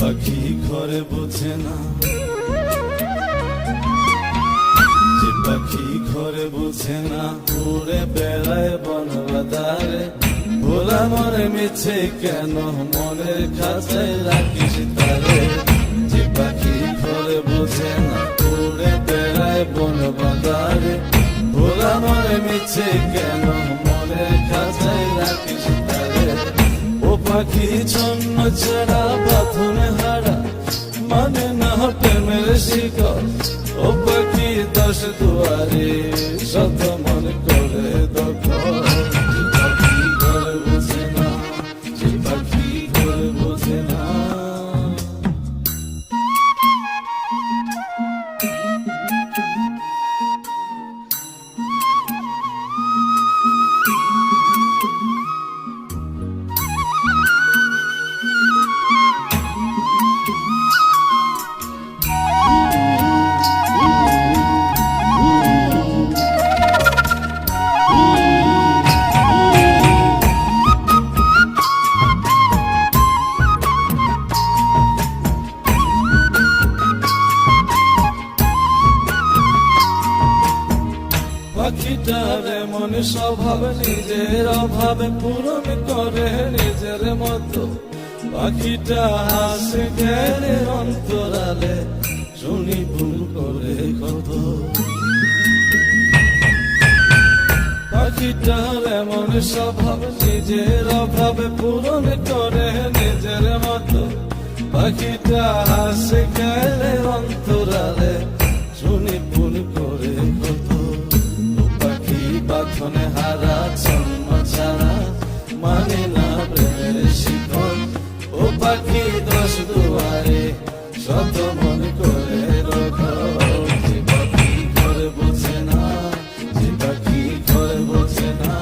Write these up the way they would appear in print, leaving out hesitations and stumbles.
পাখি ঘরে বোঝে না, যে পাখি ঘরে বোঝে না, উড়ে বেড়ায় বন বাদারে। ভোলা মরে মিছে কেন মনের খাঁচায় রাখিস তারে। যে পাখি ঘরে বোঝে না, উড়ে বেড়ায় বন বাদারে। ভোলা মরে মিছে কেন মনের খাঁচায় রাখিস তারে। ও পাখি ছন্ন ছাড়া বাঁধনে হারা, মানে না প্রেমের শিকল। ও পাখি দশ দুয়ারে, শত মন করে দখল। যে পাখি ঘরে বোঝে না, যে পাখি ঘরে বোঝে না। পাখিটার এমন স্বভাব, নিজের অভাবে পূরণ করে নিজের মতো। পাখিটা হাসে গেলে অন্তরালে, শুনি ভুল করে কত। পাখিটার এমন স্বভাব, নিজের অভাবে পূরণ করে নিজের মতো। পাখিটা হাসে গেলে অন্তরালে, শুনি ভুল করে কত। বাঁধনে হারা ছন্ন ছাড়া, মানে না প্রেমের শিকল। ও পাখি দশ দুয়ারে, শত মন করে দখল। যে পাখি ঘরে বোঝে না, যে পাখি ঘরে বোঝে না।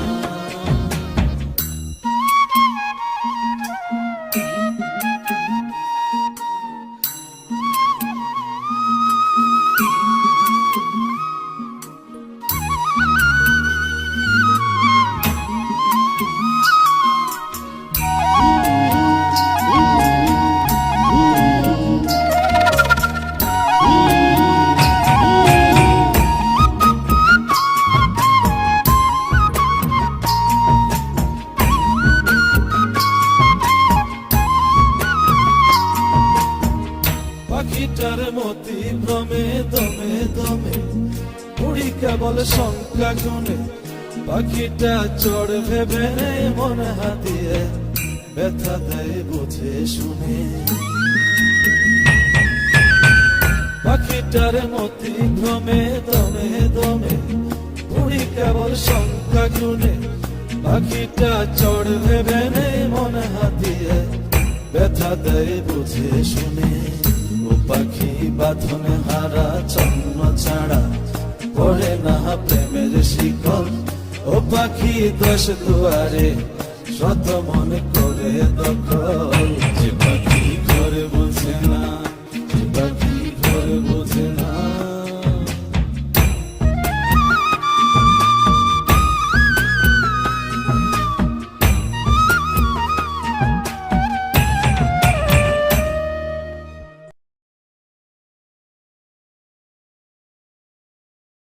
পাখিটার মতি ভ্রমে দমে দমে, উড়ি কেবল সংখ্যা গুনে। পাখিটা চড় ভেবে নেই মন হাতিয়ে, ব্যথা দেয় বুঝে শুনে। পাখিটার মতি ভ্রমে দমে দমে, উড়ি কেবল সংখ্যা গুনে। পাখিটা চড় ভেবে নেই মন হাতিয়ে, ব্যথা দেয় বুঝে শুনে। ও পাখি বাঁধনে হারা ছন্ন ছাড়া, পড়ে না প্রেমের শিকল। ও পাখি দশ দুয়ারে, শত মন করে দখল।